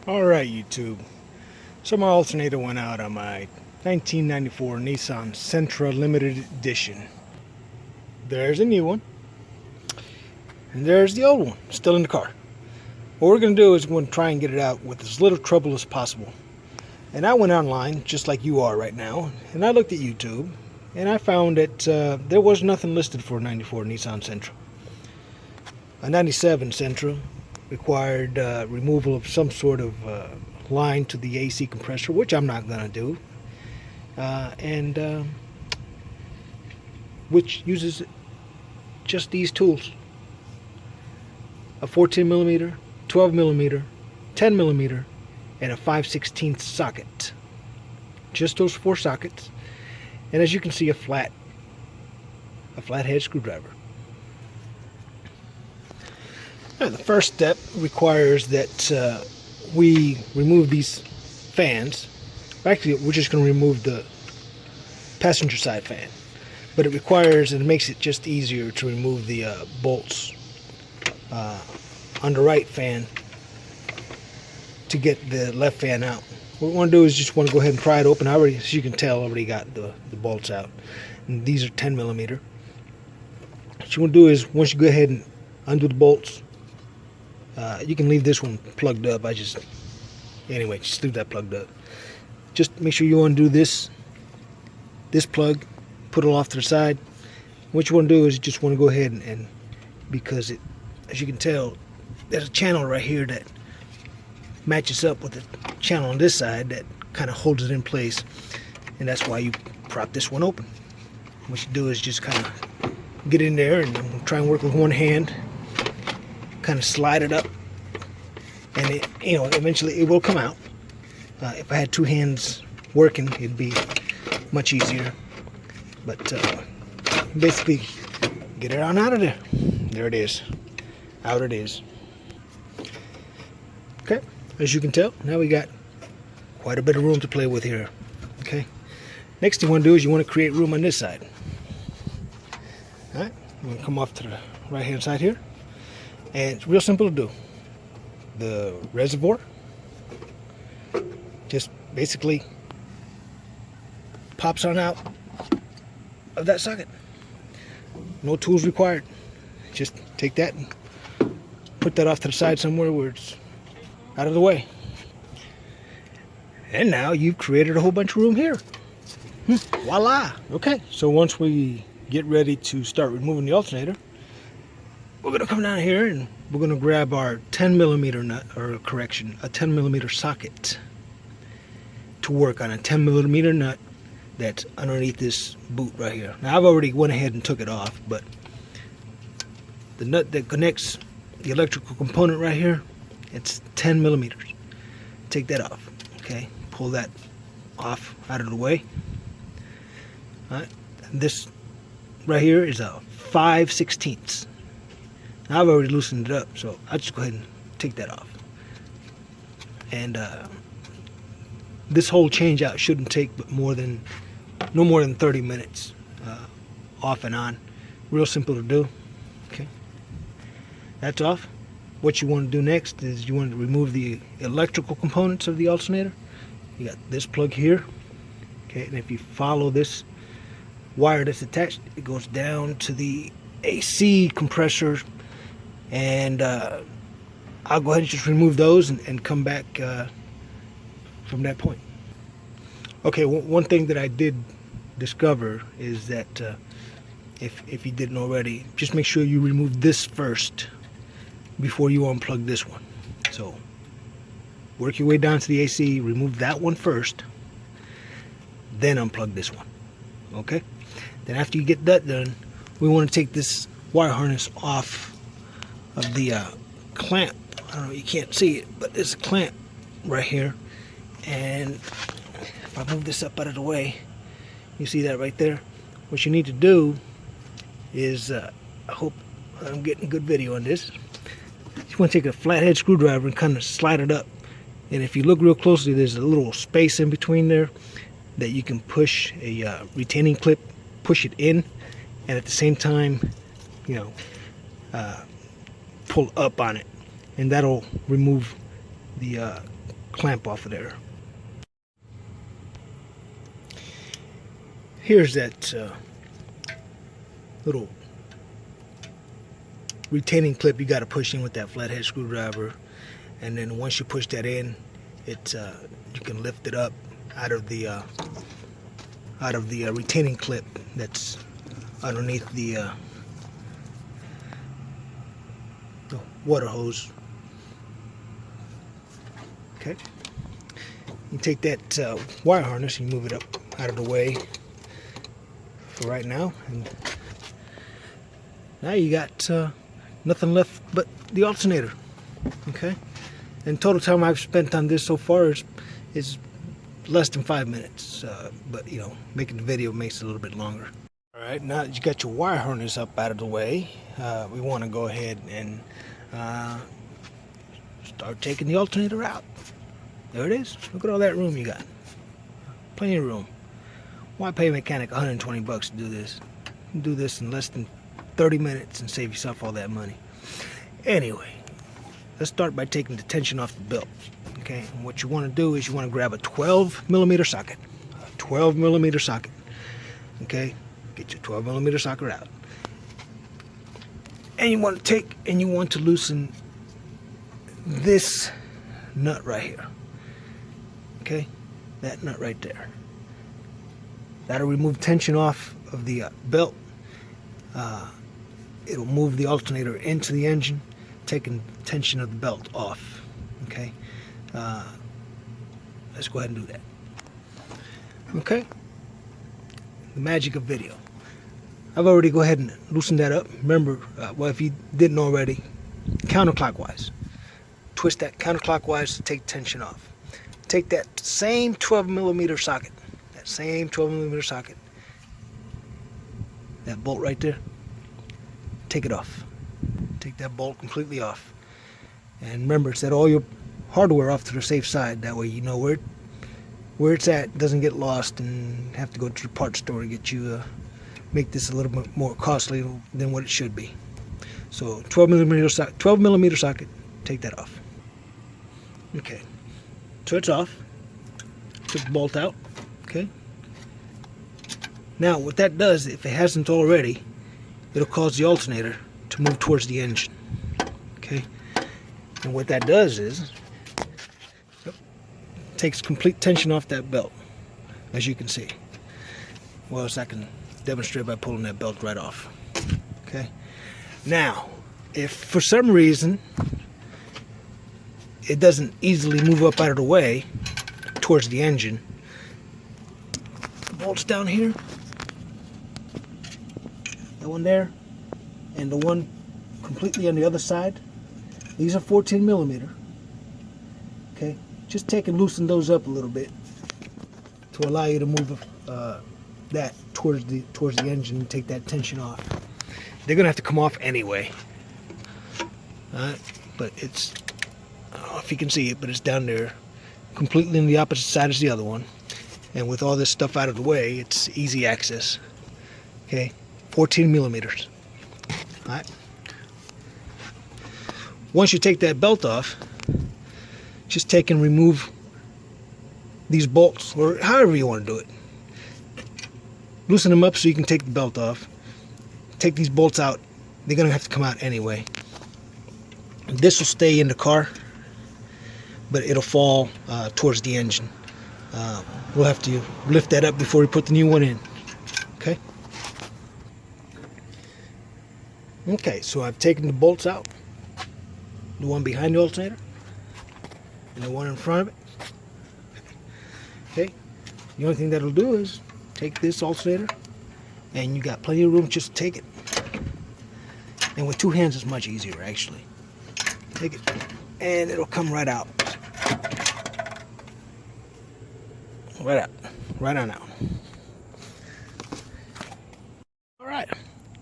Alright, YouTube. So my alternator went out on my 1994 Nissan Sentra Limited Edition. There's a new one. And there's the old one, still in the car. What we're going to do is we're going to try and get it out with as little trouble as possible. And I went online, just like you are right now, and I looked at YouTube, and I found that there was nothing listed for a 94 Nissan Sentra. A 97 Sentra required removal of some sort of line to the AC compressor, which I'm not going to do, and which uses just these tools: a 14mm, 12mm, 10mm, and a 5/16 socket. Just those four sockets, and as you can see, a flathead screwdriver. Now, the first step requires that we remove these fans. Actually, we're just going to remove the passenger side fan, but it requires, and it makes it just easier to remove the bolts on the right fan to get the left fan out. What we want to do is just want to go ahead and pry it open. I already, as you can tell, already got the bolts out, and these are 10mm. What you want to do is, once you go ahead and undo the bolts, you can leave this one plugged up. Anyway, just leave that plugged up. Just make sure you undo this plug, put it off to the side. What you want to do is you just want to go ahead and because it, as you can tell, there's a channel right here that matches up with the channel on this side that kind of holds it in place, and that's why you prop this one open. What you do is just kind of get in there and try and work with one hand, kind of slide it up, and it, eventually it will come out. If I had two hands working, it'd be much easier, but basically get it on out of there. There it is. Out it is. Okay, as you can tell, now we got quite a bit of room to play with here. Okay, next thing you want to do is you want to create room on this side. Alright, I'm going to come off to the right hand side here, and it's real simple to do. The reservoir just basically pops on out of that socket. No tools required. Just take that and put that off to the side somewhere where it's out of the way. And now you've created a whole bunch of room here. Voila! Okay, so once we get ready to start removing the alternator, we're going to come down here and we're going to grab our 10mm nut, or correction, a 10mm socket to work on a 10mm nut that's underneath this boot right here. Now, I've already went ahead and took it off, but the nut that connects the electrical component right here, it's 10mm. Take that off. Okay, pull that off out of the way. All right, this right here is a 5/16. Now, I've already loosened it up, so I'll just go ahead and take that off. And this whole change out shouldn't take but no more than 30 minutes off and on. Real simple to do. Okay, that's off. What you want to do next is you want to remove the electrical components of the alternator. You got this plug here. Okay, and if you follow this wire that's attached, it goes down to the AC compressor, and I'll go ahead and just remove those and come back from that point. Okay, one thing that I did discover is that if you didn't already, just make sure you remove this first before you unplug this one. So work your way down to the AC, remove that one first, then unplug this one. Okay, then after you get that done, we want to take this wire harness off of the clamp. I don't know, you can't see it, but there's a clamp right here, and if I move this up out of the way, you see that right there. What you need to do is, I hope I'm getting good video on this, you want to take a flathead screwdriver and kind of slide it up, and if you look real closely, there's a little space in between there that you can push a retaining clip, push it in, and at the same time, pull up on it, and that'll remove the clamp off of there. Here's that little retaining clip you got to push in with that flathead screwdriver, and then once you push that in, it you can lift it up out of the retaining clip that's underneath the water hose. Okay, you take that wire harness and move it up out of the way for right now, and now you got nothing left but the alternator. Okay, and total time I've spent on this so far is less than 5 minutes, but you know, making the video makes it a little bit longer. All right, now that you got your wire harness up out of the way, we want to go ahead and start taking the alternator out. There it is. Look at all that room you got. Plenty of room. Why pay a mechanic 120 bucks to do this? You can do this in less than 30 minutes and save yourself all that money. Anyway, let's start by taking the tension off the belt. Okay, and what you want to do is you want to grab a 12mm socket. A 12mm socket. Okay, get your 12mm socket out. And you want to take and you want to loosen this nut right here. Okay, that nut right there. That'll remove tension off of the belt. It'll move the alternator into the engine, taking tension of the belt off. Okay, let's go ahead and do that. Okay, the magic of video. I've already go ahead and loosened that up. Remember, well, if you didn't already, counterclockwise. Twist that counterclockwise to take tension off. Take that same 12mm socket, that bolt right there, take it off. Take that bolt completely off. And remember, set all your hardware off to the safe side. That way you know where it's at, doesn't get lost and have to go to the parts store to get you, make this a little bit more costly than what it should be. So 12mm socket, take that off. Okay, so it's off. Took the bolt out. Okay. Now what that does, if it hasn't already, it'll cause the alternator to move towards the engine. Okay. And what that does is takes complete tension off that belt, as you can see. Well, as I can demonstrate by pulling that belt right off. Okay. Now, if for some reason it doesn't easily move up out of the way towards the engine, the bolts down here, that one there, and the one completely on the other side, these are 14mm. Okay, just take and loosen those up a little bit to allow you to move that towards the engine and take that tension off. They're gonna have to come off anyway. But it's, I don't know if you can see it, but it's down there, completely on the opposite side as the other one. And with all this stuff out of the way, it's easy access. Okay, 14mm. All right. Once you take that belt off, just take and remove these bolts, or however you want to do it. Loosen them up so you can take the belt off. Take these bolts out. They're going to have to come out anyway. This will stay in the car, but it'll fall towards the engine. We'll have to lift that up before we put the new one in. Okay? Okay, so I've taken the bolts out. The one behind the alternator and the one in front of it. Okay, the only thing that'll do is take this alternator, and you got plenty of room just to take it. And with two hands, it's much easier actually. Take it, and it'll come right out. Right on out. All right.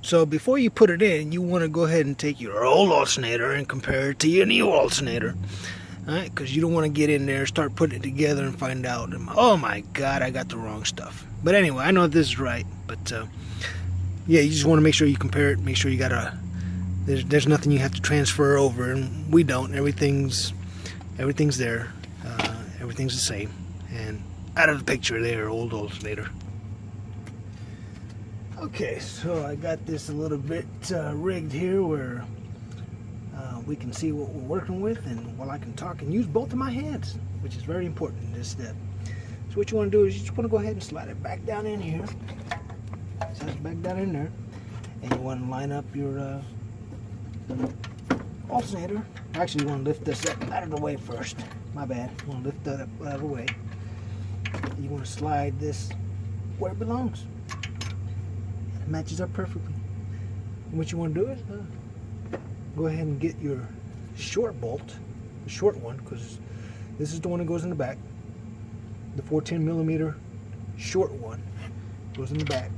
So before you put it in, you want to go ahead and take your old alternator and compare it to your new alternator. Alright, because you don't want to get in there, start putting it together and find out, oh my god, I got the wrong stuff. But anyway, I know this is right, but yeah, you just want to make sure you compare it, make sure you got there's nothing you have to transfer over, and we don't. Everything's there. everything's the same. And out of the picture there, old alternator. Okay, so I got this a little bit rigged here where we can see what we're working with, and while I can talk and use both of my hands, which is very important in this step. So what you want to do is you just want to go ahead and slide it back down in here. Slide it back down in there, and you want to line up your alternator. Actually, you want to lift this up out of the way first. My bad. You want to lift that up out of the way. You want to slide this where it belongs. It matches up perfectly. And what you want to do is go ahead and get your short bolt, the short one, because this is the one that goes in the back. The 14mm short one goes in the back.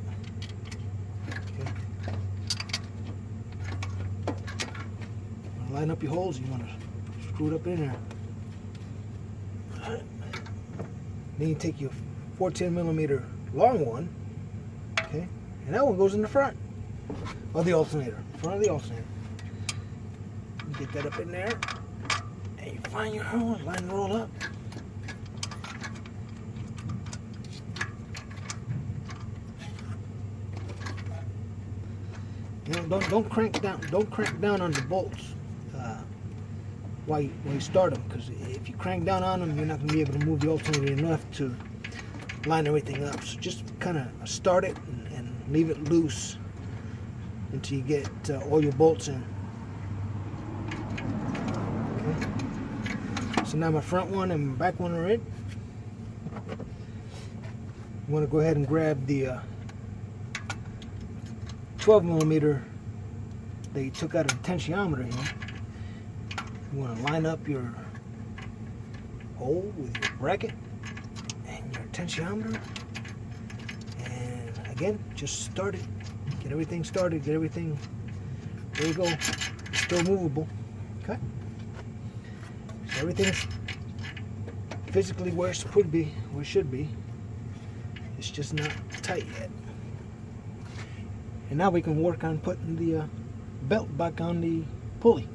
Okay. Line up your holes. You want to screw it up in there. Alright. Then you take your 14mm long one, okay, and that one goes in the front of the alternator. Front of the alternator. You get that up in there, and you find your hole, line and roll up. You know, don't crank down. Don't crank down on the bolts while you start them, because if you crank down on them, you're not going to be able to move the alternator enough to line everything up. So just kind of start it and leave it loose until you get all your bolts in. Okay. So now my front one and my back one are in. You want to go ahead and grab the 12mm that you took out of the tensiometer here. You want to line up your hole with your bracket and your tensiometer, and again, just start it. Get everything started. Get everything. There you go. It's still movable. Okay. So everything's physically where it's supposed to be, where it should be. It's just not tight yet. And now we can work on putting the belt back on the pulley.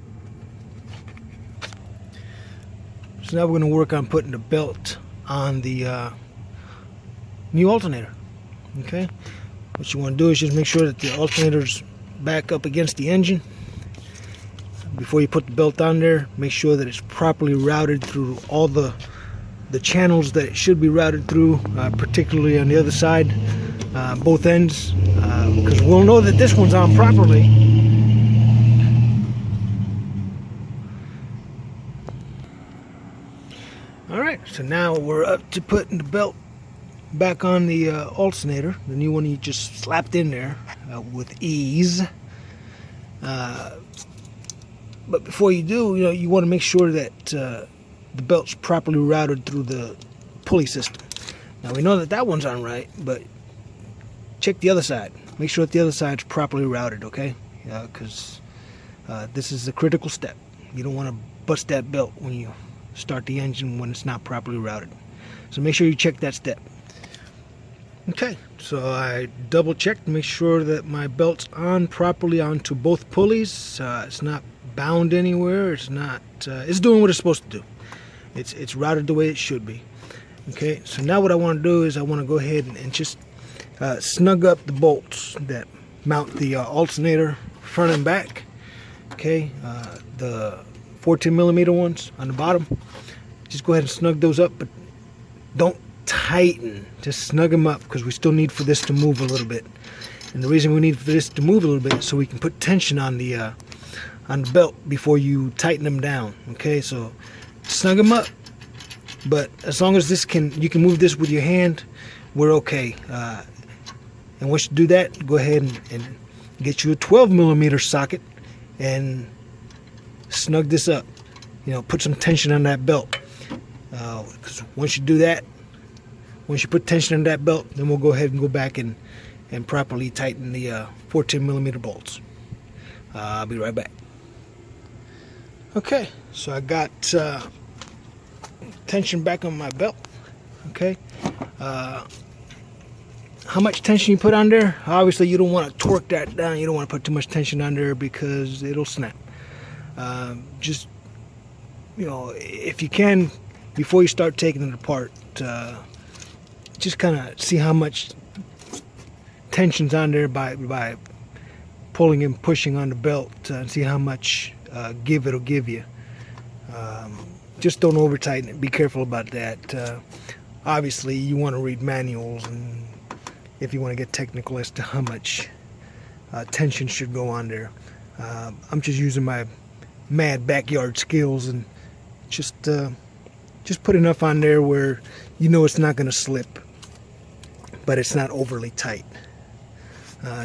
So now we're going to work on putting the belt on the new alternator. Okay. What you want to do is just make sure that the alternator's back up against the engine. Before you put the belt on there, make sure that it's properly routed through all the channels that it should be routed through, particularly on the other side, both ends, because we'll know that this one's on properly. Alright, so now we're up to putting the belt back on the alternator, the new one you just slapped in there with ease. But before you do, you want to make sure that the belt's properly routed through the pulley system. Now we know that that one's on right, but check the other side. Make sure that the other side's properly routed, okay? Because this is a critical step. You don't want to bust that belt when you start the engine when it's not properly routed. So make sure you check that step. Okay, so I double checked to make sure that my belt's on properly onto both pulleys. It's not bound anywhere. It's not. It's doing what it's supposed to do. It's routed the way it should be. Okay, so now what I want to do is I want to go ahead and just snug up the bolts that mount the alternator front and back. Okay, the 14mm ones on the bottom. Just go ahead and snug those up, but don't tighten. Just snug them up, because we still need for this to move a little bit. And the reason we need for this to move a little bit is so we can put tension on the belt before you tighten them down. Okay, so snug them up, but as long as you can move this with your hand, we're okay. And once you do that, go ahead and get you a 12mm socket and snug this up. Put some tension on that belt. Because once you do that, once you put tension on that belt, then we'll go ahead and go back and properly tighten the 14mm bolts. I'll be right back. Okay, so I got tension back on my belt. Okay, how much tension you put on there? Obviously, you don't want to torque that down. You don't want to put too much tension on there because it'll snap. Just if you can, before you start taking it apart, just kind of see how much tension's on there by pulling and pushing on the belt, and see how much give it'll give you. Just don't over tighten it. Be careful about that. Obviously you want to read manuals, and if you want to get technical as to how much tension should go on there. I'm just using my mad backyard skills, and just put enough on there where you know it's not going to slip, but it's not overly tight.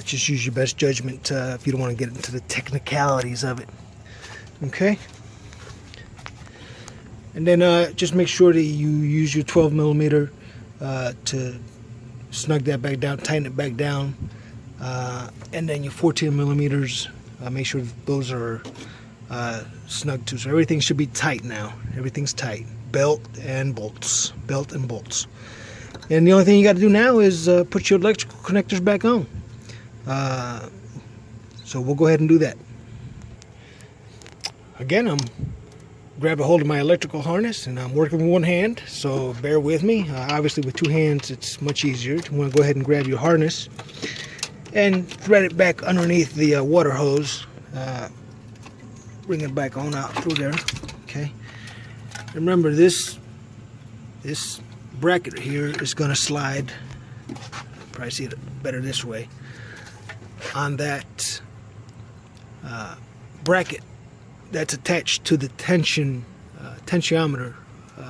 Just use your best judgment if you don't want to get into the technicalities of it. Okay? And then just make sure that you use your 12 millimeter to snug that back down, tighten it back down. And then your 14 millimeters, make sure those are snug too. So everything should be tight now. Everything's tight. Belt and bolts. Belt and bolts. And the only thing you got to do now is put your electrical connectors back on. So we'll go ahead and do that. Again, I'm grabbing a hold of my electrical harness, and I'm working with one hand, so bear with me. Obviously with two hands it's much easier. You want to go ahead and grab your harness and thread it back underneath the water hose. Bring it back on out through there. Okay. Remember, this bracket here is going to slide. Probably see it better this way. On that bracket that's attached to the tensiometer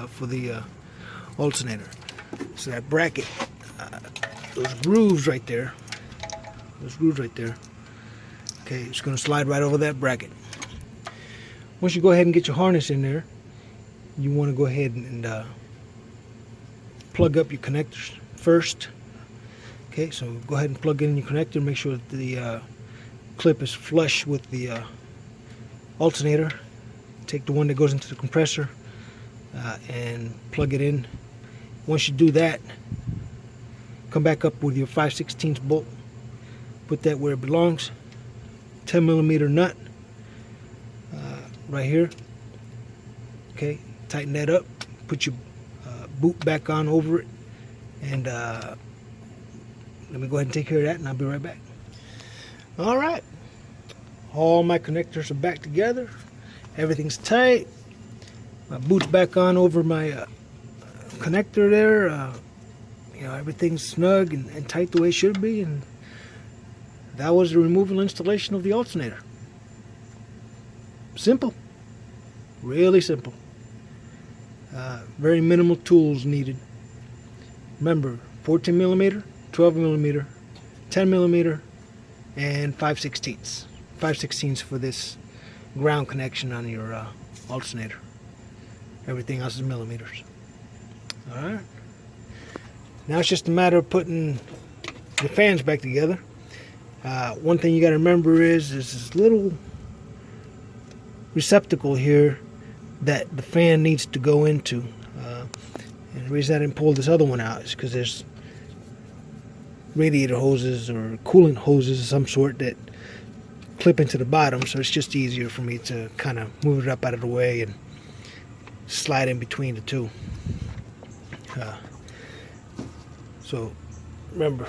for the alternator. So that bracket, those grooves right there. Okay, it's going to slide right over that bracket. Once you go ahead and get your harness in there, you want to go ahead and plug up your connectors first. Okay, so go ahead and plug in your connector. Make sure that the clip is flush with the alternator. Take the one that goes into the compressor and plug it in. Once you do that, come back up with your 5/16 bolt. Put that where it belongs. 10 millimeter nut right here. Okay, tighten that up. Put your boot back on over it, and let me go ahead and take care of that, and I'll be right back. All right, all my connectors are back together. Everything's tight. My boot's back on over my connector there. You know, everything's snug and tight the way it should be, and that was the removal installation of the alternator. Simple, really simple. Very minimal tools needed. Remember, 14 millimeter, 12 millimeter, 10 millimeter, and 5/16. 5/16 for this ground connection on your alternator. Everything else is millimeters. All right. Now it's just a matter of putting the fans back together. One thing you got to remember is there's this little receptacle here that the fan needs to go into. And the reason I didn't pull this other one out is because there's radiator hoses or coolant hoses of some sort that clip into the bottom, so it's just easier for me to kind of move it up out of the way and slide in between the two. So remember,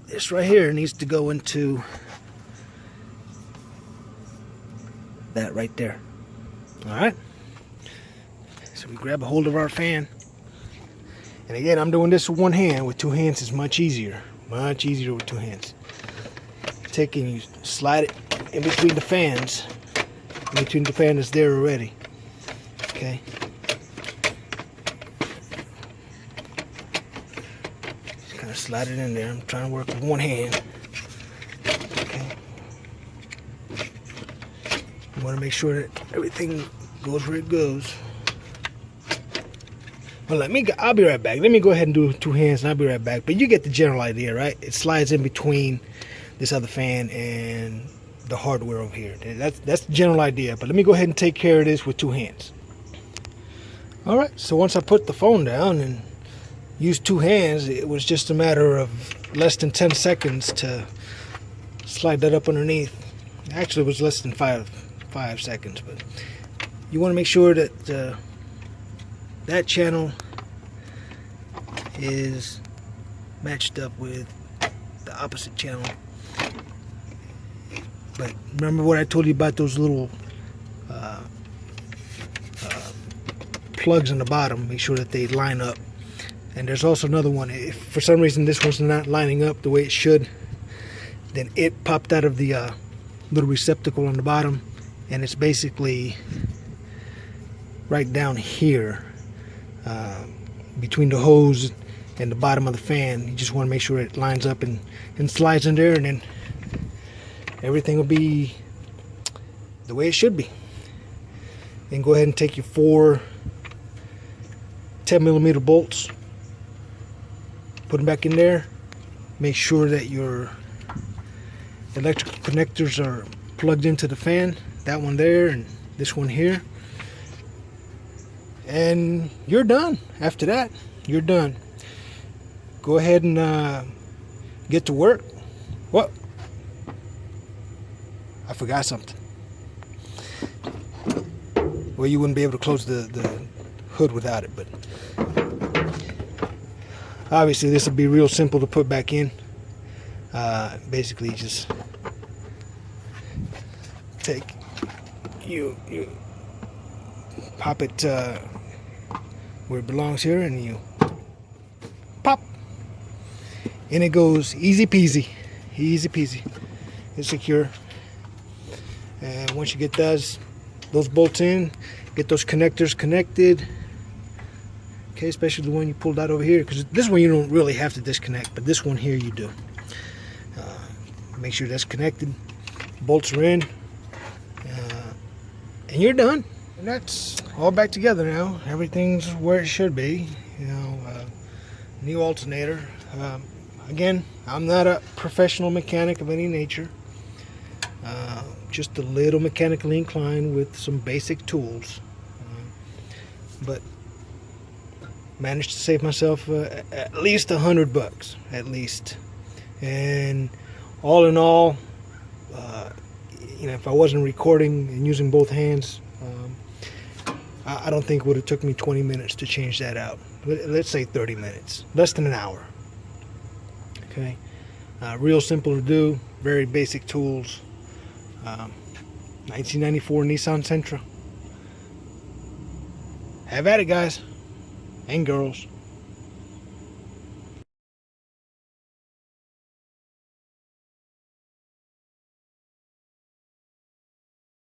this right here needs to go into that right there. Alright, so we grab a hold of our fan, and again, I'm doing this with one hand. With two hands is much easier with two hands. Take and you slide it in between the fans, in between the fan that's there already. Okay, just kind of slide it in there. I'm trying to work with one hand. Okay, you want to make sure that everything goes where it goes. Well, I'll be right back. Let me go ahead and do two hands, and I'll be right back. But you get the general idea, right? It slides in between this other fan and the hardware over here. That's the general idea. But let me go ahead and take care of this with two hands. All right. So once I put the phone down and used two hands, it was just a matter of less than 10 seconds to slide that up underneath. Actually, it was less than five seconds. But you want to make sure that that channel is matched up with the opposite channel. But remember what I told you about those little plugs on the bottom? Make sure that they line up. And there's also another one. If for some reason this one's not lining up the way it should, then it popped out of the little receptacle on the bottom, and it's basically right down here between the hose and the bottom of the fan. You just want to make sure it lines up and slides in there, and then everything will be the way it should be. Then go ahead and take your 4 10mm bolts, put them back in there. Make sure that your electrical connectors are plugged into the fan. That one there and this one here. And you're done. After that, you're done. Go ahead and get to work. What? I forgot something. Well, you wouldn't be able to close the hood without it, but obviously this will be real simple to put back in. Basically just take you pop it where it belongs here, and you pop, and it goes easy peasy. It's secure. And once you get those bolts in, get those connectors connected. Okay, especially the one you pulled out over here, because this one you don't really have to disconnect, but this one here you do. Make sure that's connected. Bolts are in, and you're done. And that's all back together now. Everything's where it should be. You know, new alternator. Again, I'm not a professional mechanic of any nature. Just a little mechanically inclined with some basic tools, but managed to save myself at least $100, at least. And all in all, you know, if I wasn't recording and using both hands, I don't think it would have took me 20 minutes to change that out. Let's say 30 minutes, less than an hour. Okay, real simple to do, very basic tools. 1994 Nissan Sentra. Have at it, guys and girls.